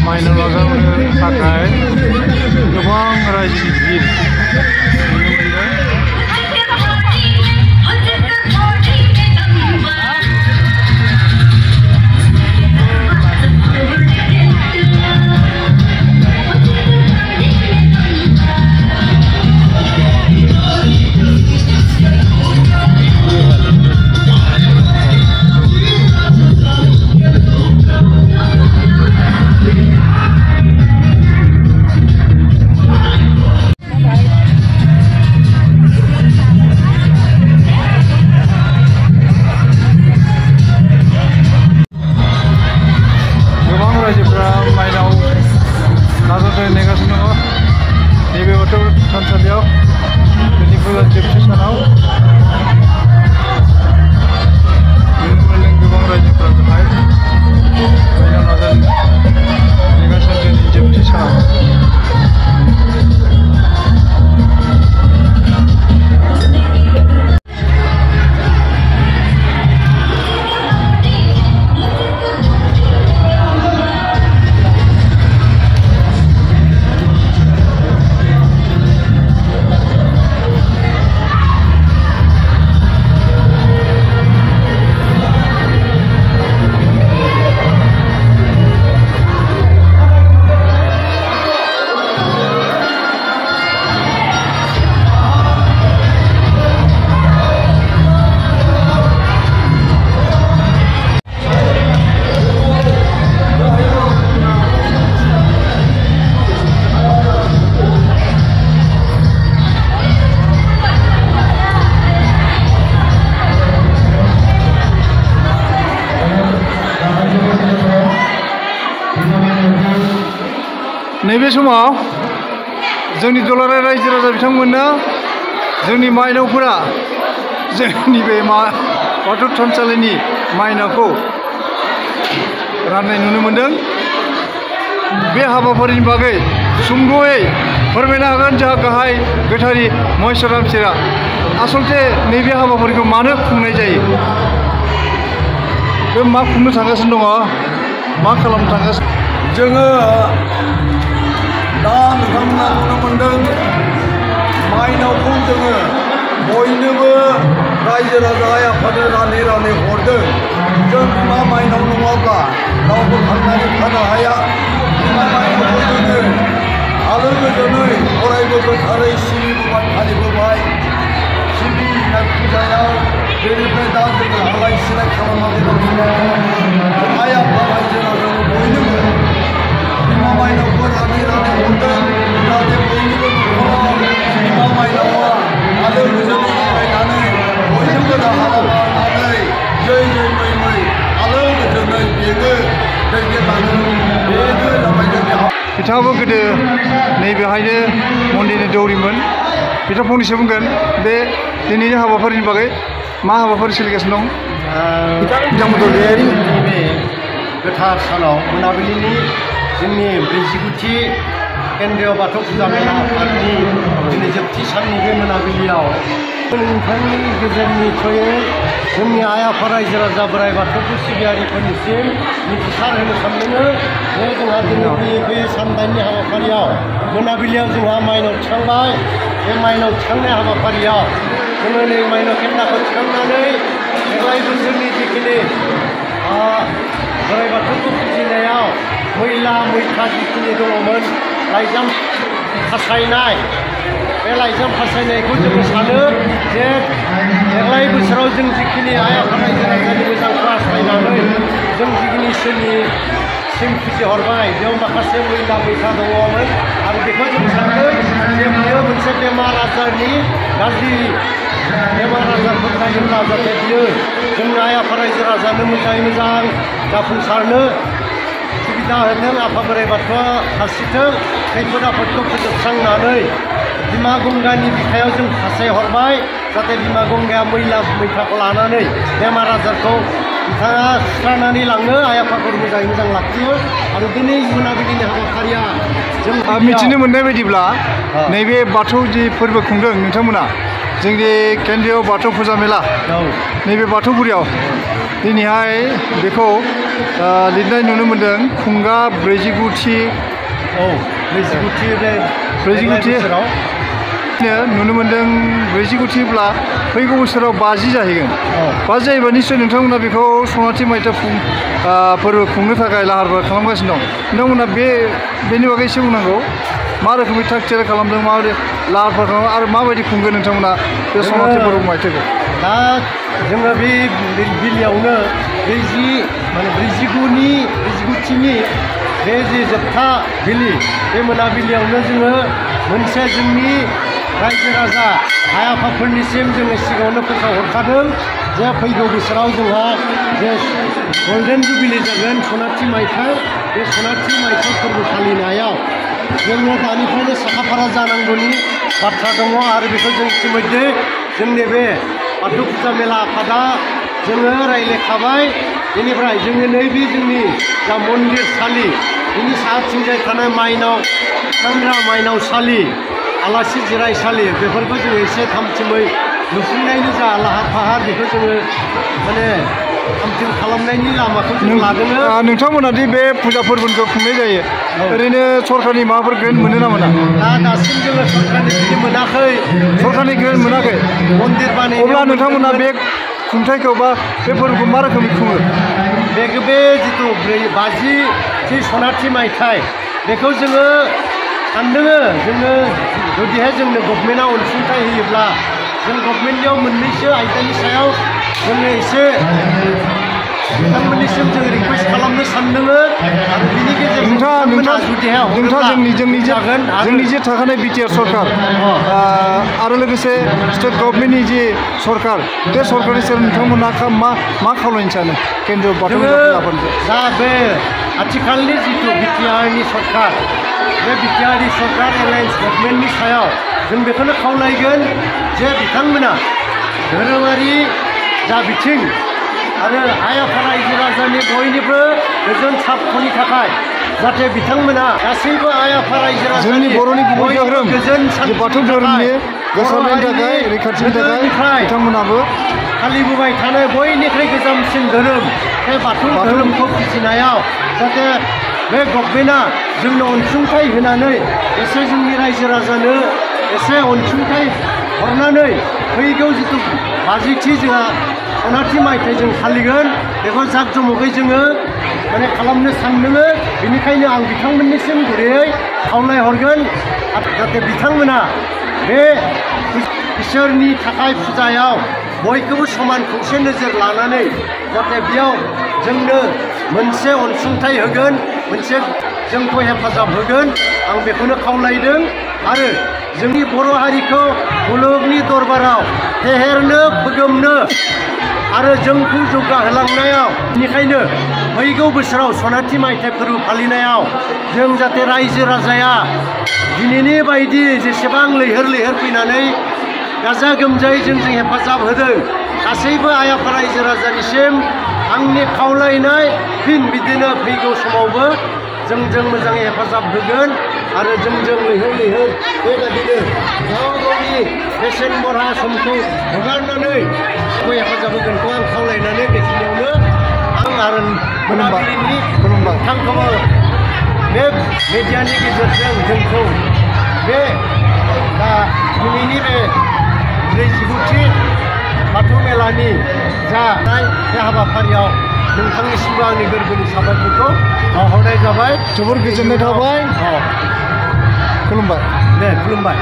माइनाव लाजानो थाखाय गोबां रायजोनि भिर नुनो मोनदों। नैबे समाव जोंनि दुलाराय रायजो राजा बिथांमोननो जोंनि माइनावफोरा जोंनि बे बाथौ थानसालिनि माइनावखौ राननाय नुनो मोनदों। बे हाबाफारिनि बागै सुंद'यै फोरमायनो हागोन जोंहा गाहाय गोथारि महेश्वर रामसिरा आसलते नैबे हाबाफारिखौ मानो खुंनाय जायो, बे मा खुंनो थांगासिनो दङ, मा खालामनो थांगासिनो जोङो दा नोंथांमोना नुनो मोनदों माइनावखौ जोङो बयनोबो रायजो राजा आफादनो रानै रानै हरदों। जों बिमा माइनाव नङाब्ला रावबो थांनानै थानो हाया। बिमा माइनावखौ जोङो आलो गोजोनै अरायबो गोथारै सिबिबोबाय फालिबोबाय। सिबिनाय फुजायाव बेनिफ्राय दा जोङो आलाय सिलाय खालामनानै दङ। आइ आफा रायजो राजानो बयनोबो बिमा माइनावखौ रानै रानै हरदों। जाहाथे बयनिबो न'खराव बिमा माइनावा आलो गोजोनै फरायनानै बयजोंबो राहा लानानै जै जै मै मै आलो गोजोनै बेनो दैदेनलाङो। बेनो जाबाय जोंनि बिथाङाबो गोदो नैबेहायनो मन्दिरनि दौरिमोन। बिथाङा फंनैसो बुंगोन बे दिनैनि हाबाफारिनि बागै मा हाबाफारि सोलिगासिनो दं। बिथां बड'लेण्ड नैबे गोथार सानाव मोनाबिलिनि जोंनि 49थि केन्द्रीय बाथौ फुजा मेला आफादनि दिनै जोबथि साननि बे मोनाबिलियाव नोंथांनि गेजेरनि थ्रुयै जोंनि आइ आफा रायजो राजा बोराइ बाथौखौ सिबियारिफोरनिसिम मिथिसार होनो सानदों जे जोंहा दिनै फैयै फैयै सानदाइननि हाबाफारियाव मोनाबिलियाव जोंहा माइनाव थिखांबाय। बे माइनाव थिखांनाय हाबाफारियाव जोङो नै माइनाव खेन्दाखौ थिखांनानै देग्लाय बोसोरनि जिखिनि बोराइ बाथौखौ फुजिनायाव मैला मैथा जिखिनि दङमोन लाइजाम फासायनाय, बे लाइजाम फासायनायखौ जोङो सानो जे देग्लाय बोसोराव जों जिखिनि आइ आफा रायजो राजानि मोजांखौ हास्थायनानै जों जिखिनि सिम फुजिहरबाय बेयाव माखासे मैला मैथा दङमोन आरो बेखौ जों सानदों जे बियो मोनसे बेमार आजारनि गाज्रि बेमार आजारफोर जायोब्ला जाहाथे बियो जोंनि आइ आफा रायजो राजानो मोजाङै मोजां जाफुंसारनो सुबिदा होदों। आफा बोराइ बाथौआ फारसेथिं खैफोद आफोदखौ फोजोबस्रांनानै बिमा गंगानि बिखायाव जों फासायहरबाय जाहाथे बिमा गंगाया मैला मैथाखौ लानानै बेमार आजारखौ बिथाङा सुस्रांनानै लाङो, आइ आफाखौ मोजाङै मोजां लाखियो। आरो दिनै मोनाबिलिनि हाबाफारिया जों मिथिनो मोननाय बायदिब्ला नैबे बाथौ जि फोरबो खुंदों नोंथांमोना जोंनि केन्द्रीय बाथौ फुजा मेला नैबे बाथौफुरियाव दिनैहाय बेखौ लिरनाय नुनो मोन्दों खुंगा 49थि औ 49थि बे 49थि नुनो मोन्दों 49थिब्ला फैगौ बोसोराव 50 जाहैगोन 50 जायोबा निश्चय नोंथांमोना बेखौ सनाथि मायथाइ फोरबो खुंनो थाखाय लाहार फाहार खालामगासिनो दं नोंथांमोना बेनि बागै एसे बुंनांगौ मा रोखोमै थाग थियारि खालामदों माबायदि लाहार फाहार खालामो आरो माबायदि खुंगोन नोंथांमोना बे सनाथि फोरबो मायथाइखौ दा जोङो बे बिलियावनो बे जि माने 49थिनि बे जि जोबथा बिलि बे मोनाबिलियावनो जोङो मोनसे जोंनि रायजो राजा आइ आफाफोरनिसिम जोङो सिगाङावनो फोसावहरखादों जे फैगौ बोसोराव जोंहा जे गल्डेन जुबिलि जागोन सनाथि मायथाइ बे सनाथि मायथाइ फोरबो फालिनायाव जोङो दानिफ्रायनो साखाफारा जानांगौनि बाथ्रा दङ आरो बेखौ जों इतिमध्य जोंनि बे बाथौ फुजा मेला आफादा जोङो रायज्लायखाबाय बेनिफ्राय जोङो नैबे जोंनि जा मन्दिरसालि बिनि साहाथिंजाय थानाय माइनाव थिखांग्रा माइनावसालि आलासि जिरायसालि बेफोरखौ जोङो एसे थामथिमै लुफुंनायनि जा लाहार फाहार बेखौ जोङो माने थामथिम खालामनायनि लामाखौ जों लादों नोंथांमोना दि बे फुजा फोरबोखौ खुंनाय जायो ओरैनो सरकारनि माबाफोर ग्रेन्ट मोनो ना मोना दासिम जोङो सरकारनि बिदि मोनाखै सरकारनि ग्रेन्ट मोनाखै मन्दिर बानाय अब्ला नोंथांमोना बे खुंथायखौ बा बे फोरबोखौ मा रोखोमै खुङो बे जिथु 50थि सनाथि मायथाइ बेखौ जोङो सानदों जोङो जुदिहाय जोंनो गभर्नमेन्टआ अनसुंथाइ होयोब्ला जों गभर्नमेन्टनियाव मोननैसो आयदानि सायाव जोङो एसे बिथांमोननिसिम जों रिकुवेस्ट खालामनो सानदों आरो बिनि गेजेरजों जोंनि जे थाखानाय बिटिआर सरकार आरो लोगोसे स्टेट गभर्नमेन्टनि जे सरकार बे सरकारनि सायाव नोंथांमोना मा खावलायनो सानो केन्द्र बाथौ दा बे आथिखालनि जिथु बिटिआरनि सरकार बे बिटिआरनि सरकार एलायन्स गभर्नमेन्टनि सायाव जों बेखौनो खावलायगोन जे बिथांमोना धोरोमारि जा बिथिं आरो आइ आफा रायजो राजानि बयनिबो गोजोन साबख'नि थाखाय जाहाथे बिथांमोना गासैबो आइ आफा रायजो राजानि बर'नि गुबै धोरोम गोजोन बाथौ धोरोमनि गोसारनायनि थाखाय रैखाथिनि थाखाय बिथांमोनाबो फालिबोबाय थानाय बयनिख्रुइ गोजामसिन धोरोम बे बाथौ धोरोमखौ फुजिनायाव जाहाथे बे गभर्नमेन्टआ जोंनो अनसुंथाइ होनानै एसे जोंनि रायजो राजानो एसे अनसुंथाइ हरनानै फैगौ जिथु 50थि जोंहा सनाथि मायथाइ जों फालिगोन बेखौ जाक जमकै जोङो माने खालामनो सानदों बेनिखायनो आं बिथांमोननिसिम गुरैयै खावलायहरगोन जाहाथे बिथांमोना बे इसोरनि थाखाय फुजायाव बयखौबो समान खौसे नोजोर लानानै जाहाथे बेयाव जोंनो मोनसे अनसुंथाइ होगोन मोनसे जोंखौ हेफाजाब होगोन आं बेखौनो खावलायदों आरो जोंनि बर' हारिखौ मुलुगनि दरबाराव फेहेरनो फोगोमनो आरो जोंखौ जौगाहोलांनायाव बेनिखायनो फैगौ बोसोराव सनाथि मायथाइ फोरबो फालिनायाव जों जाहाथे रायजो राजाया दिनैनि बायदि जेसेबां लैहोर लैहोर फैनानै गाजा गोमजायै जोंजों हेफाजाब होदों गासैबो आइ आफा रायजो राजानिसिम आंनि खावलायनाय फिन बिदिनो फैगौ समावबो जोंजों मोजाङै हेफाजाब होगोन आरो जोंजों लैहोर लैहोर बेबादिनो गाव गावनि बेसेन बरहा समखौ हगारनानै हेफाजाब होगोनखौ आं खावलायनानै बेखिनियावनो आं आरो मोनाबिलिनि नोंथांखौबो बे मिडियानि गेजेरजों जोंखौ बे दा दिनैनि बे 49थि बाथौ मेलानि जानाय बे हाबाफारियाव नोंथांनिसिमबो आंनि गोरबोनि साबायखरखौ बावहरनाय जाबाय जोबोर गोजोननाय थाबाय खुलुमबाय दे खुलुमबाय